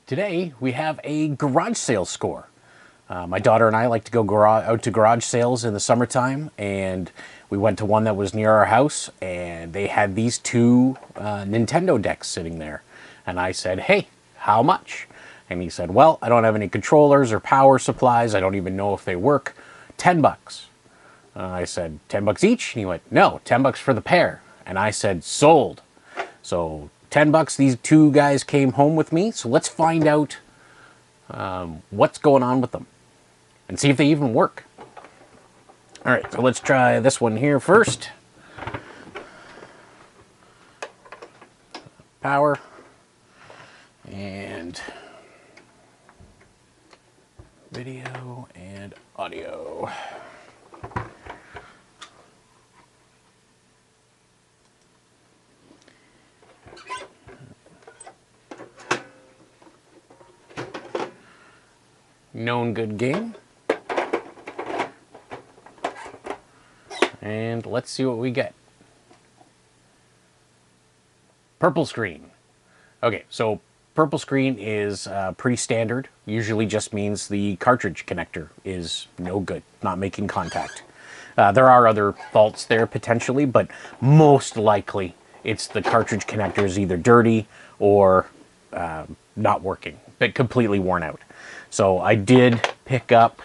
Today we have a garage sale score. My daughter and I like to go out to garage sales in the summertime, and we went to one that was near our house, and they had these two Nintendo decks sitting there. And I said, hey, how much? And he said, well, I don't have any controllers or power supplies. I don't even know if they work. 10 bucks. I said, 10 bucks each? And he went, no, 10 bucks for the pair. And I said, sold. So 10 bucks, these two guys came home with me. So let's find out what's going on with them and see if they even work. All right, so let's try this one here first. Power and video and audio. Known good game. And let's see what we get. Purple screen. Okay, so purple screen is pretty standard. Usually just means the cartridge connector is no good, not making contact. There are other faults there potentially, but most likely it's the cartridge connector is either dirty or not working, but completely worn out. So I did pick up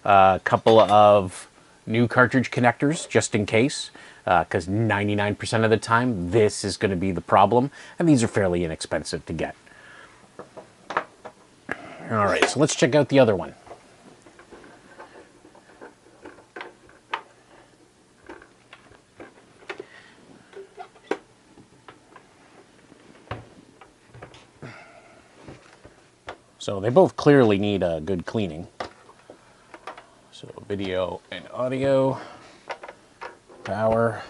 a couple of new cartridge connectors just in case, because 99% of the time this is going to be the problem, and these are fairly inexpensive to get. All right, so let's check out the other one. So they both clearly need a good cleaning. So video and audio, power,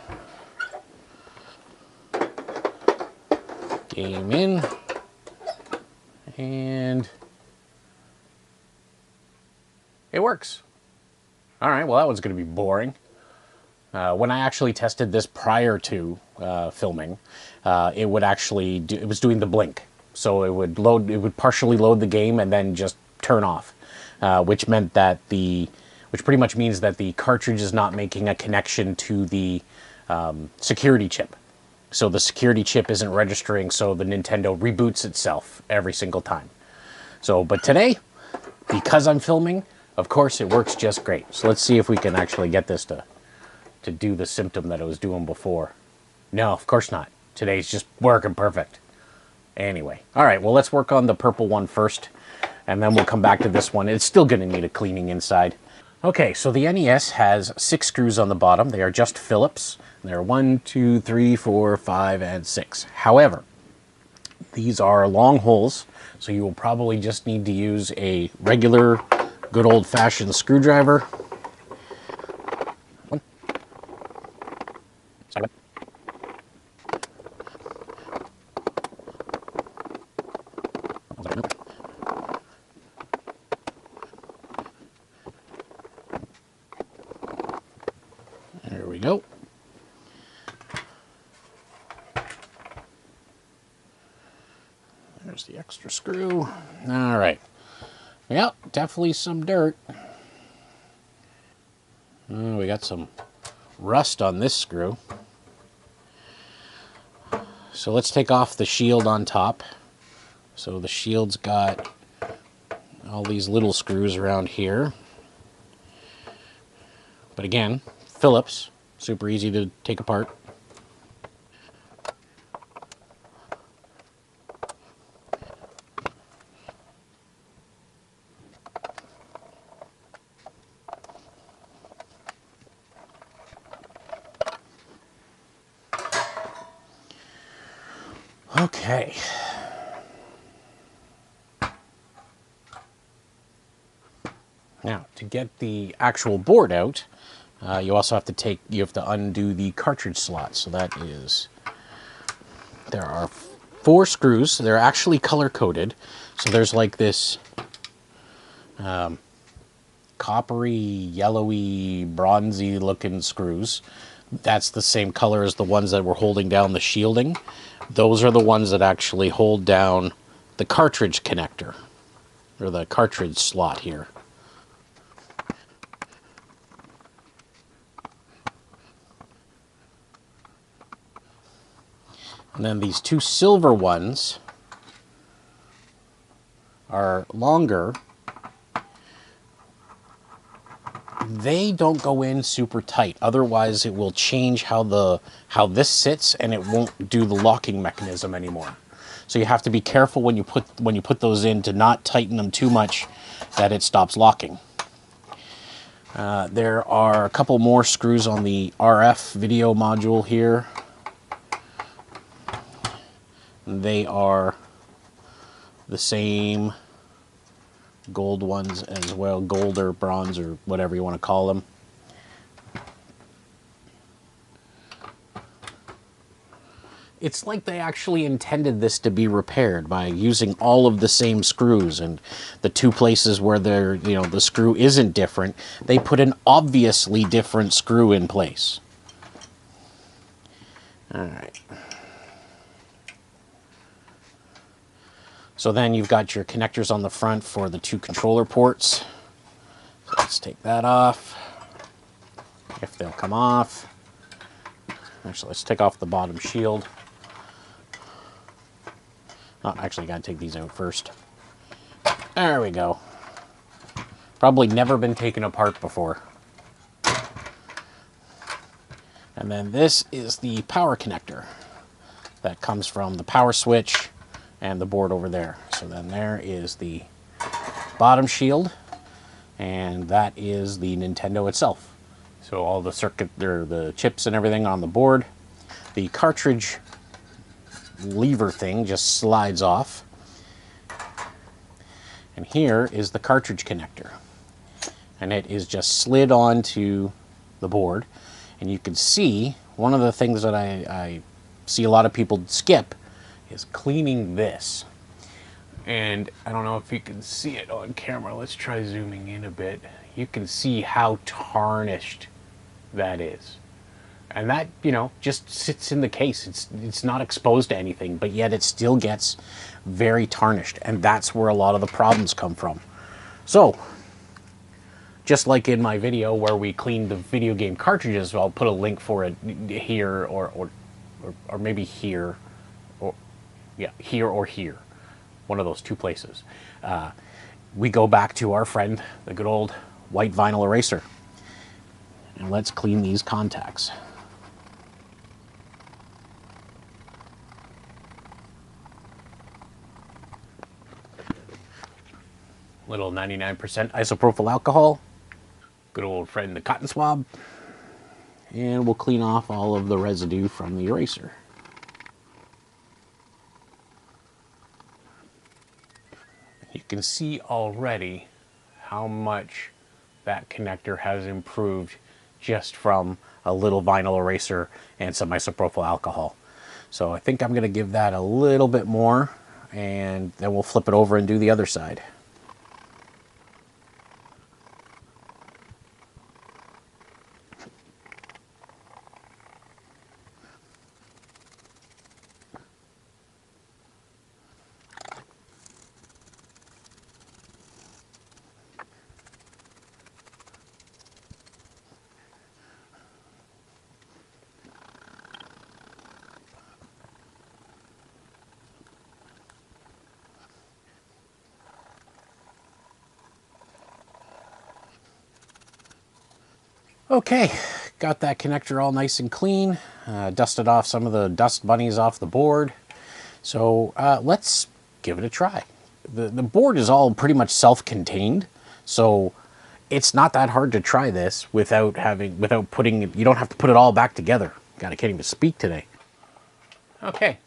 game in, and it works. All right, well that one's going to be boring. When I actually tested this prior to filming, it would actually it was doing the blink. So it would load, it would partially load the game and then just turn off, which pretty much means that the cartridge is not making a connection to the security chip. So the security chip isn't registering, so the Nintendo reboots itself every single time. So, but today, because I'm filming, of course it works just great. So let's see if we can actually get this to do the symptom that it was doing before. No, of course not. Today's just working perfect. Anyway, all right, well, let's work on the purple one first, and then we'll come back to this one. It's still going to need a cleaning inside. Okay, so the NES has 6 screws on the bottom. They are just Phillips. They're 1, 2, 3, 4, 5, and 6. However, these are long holes, so you will probably just need to use a regular, good old-fashioned screwdriver. There we go. There's the extra screw. All right. Yep, definitely some dirt. We got some rust on this screw. So let's take off the shield on top. So the shield's got all these little screws around here. But again, Phillips, super easy to take apart. Okay. Now, to get the actual board out, you also have to undo the cartridge slot. So that is, there are 4 screws. They're actually color coded. So there's like this coppery, yellowy, bronzy looking screws. That's the same color as the ones that were holding down the shielding. Those are the ones that actually hold down the cartridge connector, or the cartridge slot here. And then these two silver ones are longer. They don't go in super tight, otherwise it will change how this sits, and it won't do the locking mechanism anymore. So you have to be careful when you put those in to not tighten them too much that it stops locking. There are a couple more screws on the RF video module here. They are the same gold ones as well, gold or bronze or whatever you want to call them. It's like they actually intended this to be repaired by using all of the same screws, and the two places where the screw isn't different, they put an obviously different screw in place. All right. So then you've got your connectors on the front for the two controller ports. So let's take that off, if they'll come off. Actually, let's take off the bottom shield. Oh, actually, got to take these out first. There we go. Probably never been taken apart before. And then this is the power connector that comes from the power switch and the board over there. So then there is the bottom shield, and that is the Nintendo itself. So all the circuit, the chips and everything on the board. The cartridge lever thing just slides off. And here is the cartridge connector. And it is just slid onto the board. And you can see, one of the things that I see a lot of people skip is cleaning this. And I don't know if you can see it on camera. Let's try zooming in a bit. You can see how tarnished that is. And that, just sits in the case. It's not exposed to anything, but yet it still gets very tarnished. And that's where a lot of the problems come from. So, just like in my video where we cleaned the video game cartridges, I'll put a link for it here or maybe here. Yeah, here or here. One of those two places. We go back to our friend, the good old white vinyl eraser. And let's clean these contacts. Little 99% isopropyl alcohol. Good old friend, the cotton swab. And we'll clean off all of the residue from the eraser. You can see already how much that connector has improved just from a little vinyl eraser and some isopropyl alcohol. So I think I'm going to give that a little bit more, and then we'll flip it over and do the other side. Okay, got that connector all nice and clean. Dusted off some of the dust bunnies off the board. So let's give it a try. The board is all pretty much self-contained, so it's not that hard to try this without putting it. You don't have to put it all back together. God, I can't even speak today. Okay,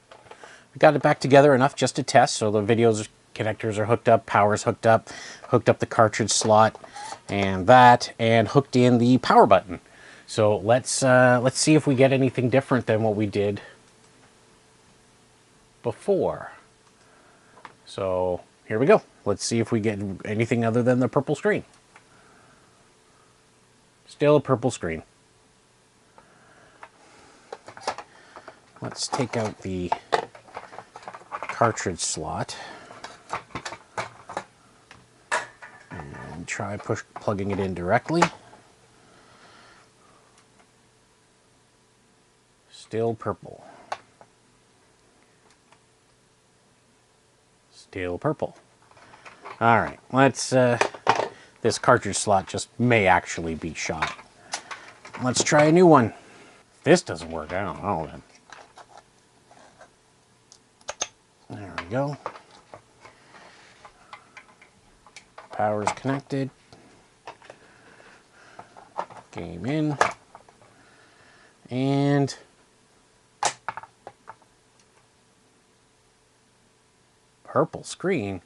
we got it back together enough just to test. So the videos connectors are hooked up, power's hooked up the cartridge slot, and hooked in the power button. So let's see if we get anything different than what we did before. So here we go. Let's see if we get anything other than the purple screen. Still a purple screen. Let's take out the cartridge slot. try plugging it in directly. Still purple. Still purple. All right, let's, this cartridge slot just may actually be shot. Let's try a new one. If this doesn't work, I don't know then. There we go. Power's connected. Game in. And purple screen.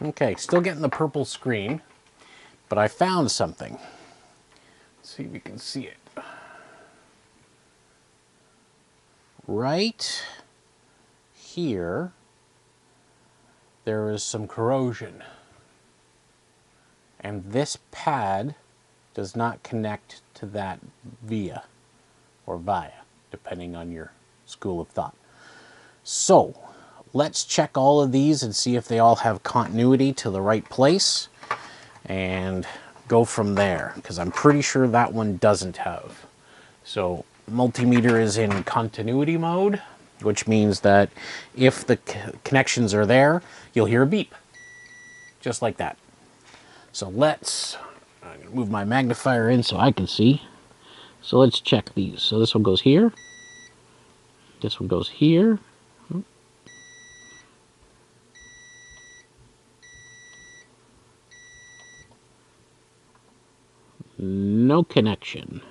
Okay, still getting the purple screen, but I found something. Let's see if you can see it. Right here, there is some corrosion. And this pad does not connect to that via, depending on your school of thought. So, let's check all of these and see if they all have continuity to the right place and go from there, because I'm pretty sure that one doesn't have. So, multimeter is in continuity mode, which means that if the connections are there, you'll hear a beep, just like that. So I'm gonna move my magnifier in so I can see. So let's check these. So this one goes here. This one goes here. No connection.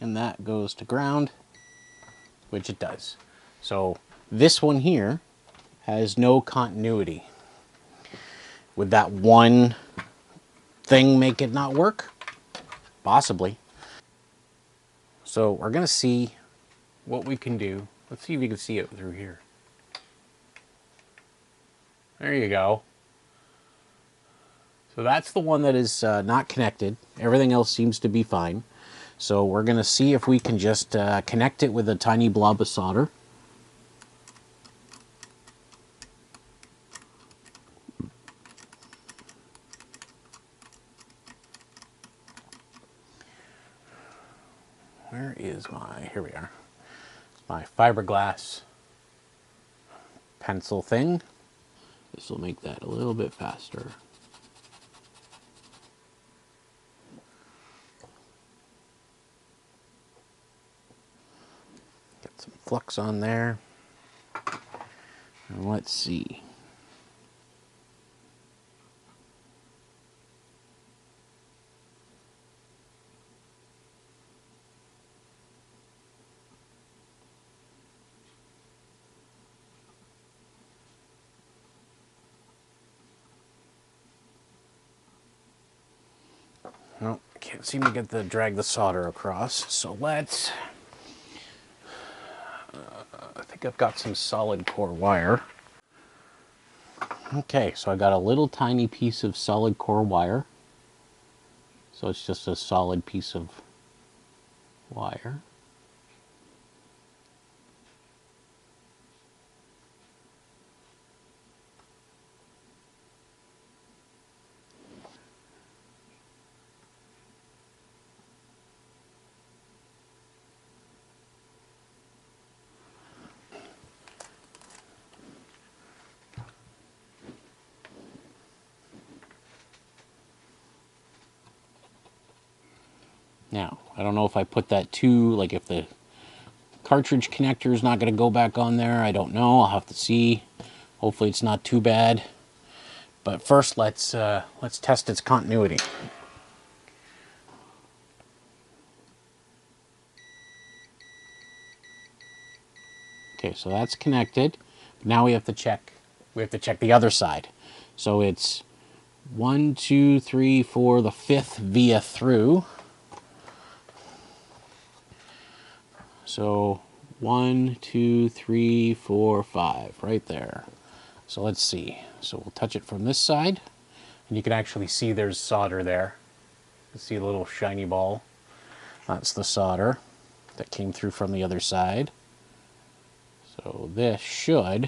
And that goes to ground, which it does. So this one here has no continuity. Would that one thing make it not work? Possibly. So we're gonna see what we can do. Let's see if you can see it through here. There you go. So that's the one that is not connected. Everything else seems to be fine. So we're going to see if we can just connect it with a tiny blob of solder. Where is here we are, my fiberglass pencil thing. This will make that a little bit faster. Get some flux on there. And let's see. No, can't seem to drag the solder across. So let's, I think I've got some solid core wire. Okay, so I got a little tiny piece of solid core wire. So it's just a solid piece of wire. Now, I don't know if I put that like if the cartridge connector is not going to go back on there. I don't know. I'll have to see. Hopefully it's not too bad. But first, let's test its continuity. Okay, so that's connected. Now we have to check. We have to check the other side. So it's 1, 2, 3, 4, the fifth via through. So 1, 2, 3, 4, 5, right there. So let's see. So we'll touch it from this side, And you can actually see there's solder there. You can see a little shiny ball. That's the solder that came through from the other side. So this should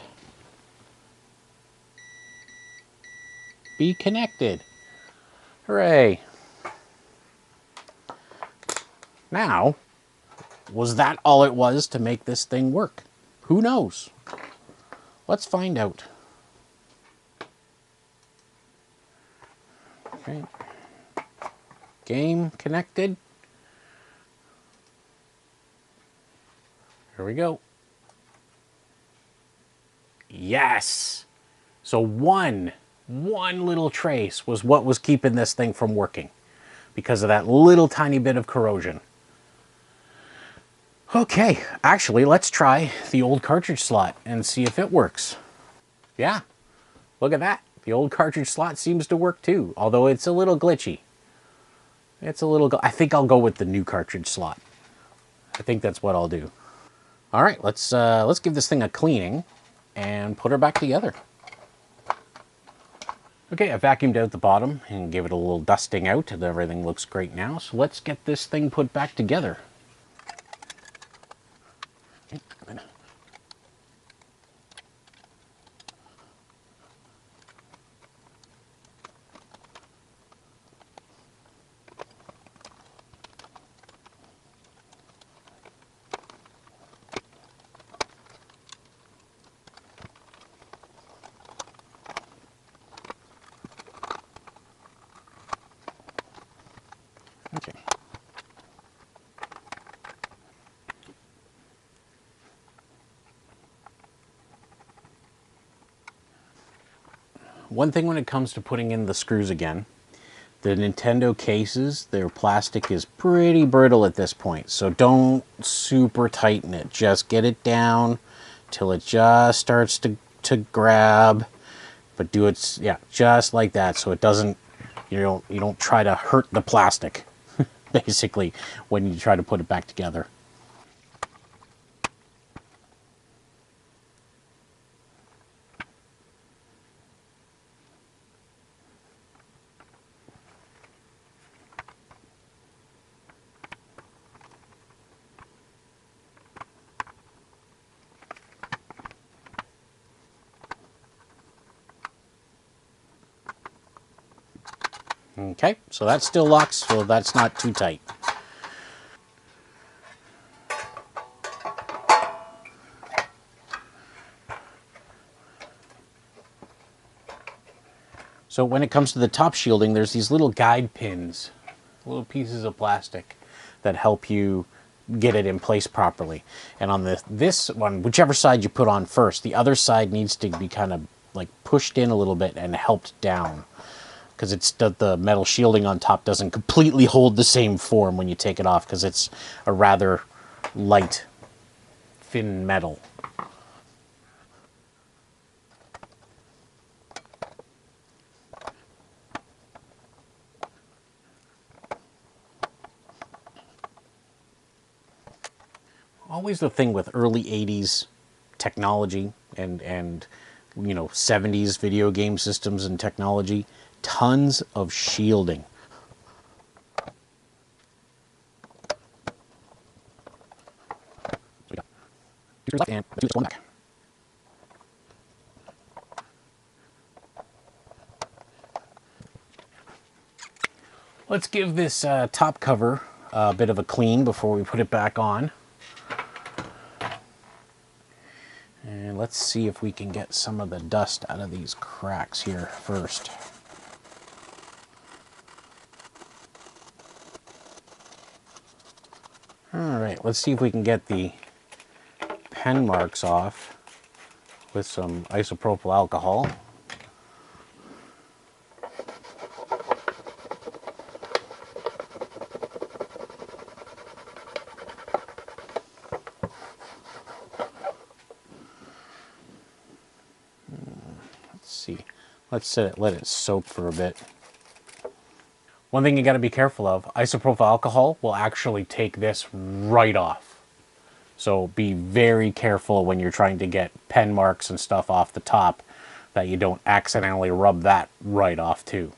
be connected. Hooray! Now, was that all it was to make this thing work? Who knows? Let's find out. Okay. Game connected. Here we go. Yes! So one little trace was what was keeping this thing from working because of that little tiny bit of corrosion. Okay, actually, let's try the old cartridge slot and see if it works. Yeah, look at that. The old cartridge slot seems to work too, although it's a little glitchy. I think I'll go with the new cartridge slot. I think that's what I'll do. All right, let's give this thing a cleaning and put her back together. Okay, I vacuumed out the bottom and gave it a little dusting out, and everything looks great now. So let's get this thing put back together. Okay. One thing when it comes to putting in the screws again, the Nintendo cases, their plastic is pretty brittle at this point, so don't super tighten it. Just get it down till it just starts to grab, but do it, yeah, just like that, so it doesn't, you don't try to hurt the plastic, basically, when you try to put it back together. Okay, so that still locks, so that's not too tight. So when it comes to the top shielding, there's these little guide pins, little pieces of plastic that help you get it in place properly. And on this one, whichever side you put on first, the other side needs to be kind of like pushed in a little bit and helped down, because it's the metal shielding on top doesn't completely hold the same form when you take it off, because it's a rather light, thin metal. Always the thing with early 80s technology and 70s video game systems and technology, tons of shielding. And let's do this one back. Let's give this top cover a bit of a clean before we put it back on. And let's see if we can get some of the dust out of these cracks here first. All right, let's see if we can get the pen marks off with some isopropyl alcohol. Let's let it soak for a bit. One thing you got to be careful of, isopropyl alcohol will actually take this right off. So be very careful when you're trying to get pen marks and stuff off the top that you don't accidentally rub that right off too.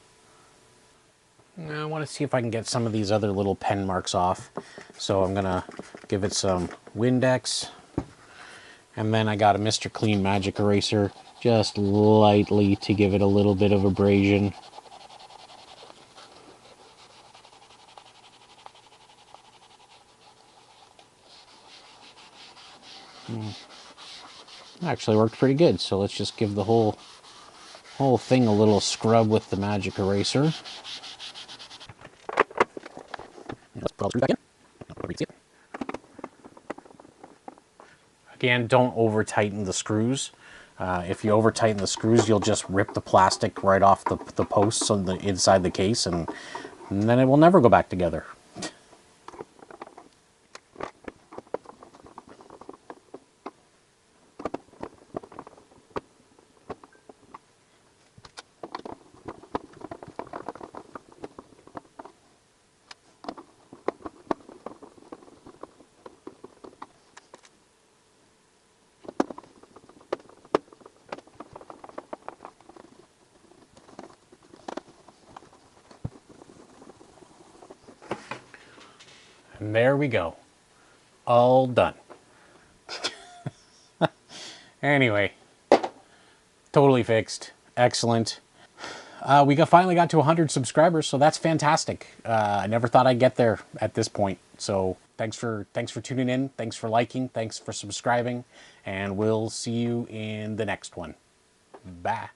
I want to see if I can get some of these other little pen marks off. So I'm going to give it some Windex. And then I got a Mr. Clean Magic Eraser, just lightly to give it a little bit of abrasion. Actually worked pretty good, so let's just give the whole thing a little scrub with the Magic Eraser. Let's put all the screws back in. Again, don't over tighten the screws. If you over tighten the screws, you'll just rip the plastic right off the posts on the inside the case, and then it will never go back together. And there we go. All done. Anyway, totally fixed. Excellent. We finally got to 100 subscribers, so that's fantastic. I never thought I'd get there at this point. So thanks for tuning in. Thanks for liking. Thanks for subscribing. And we'll see you in the next one. Bye.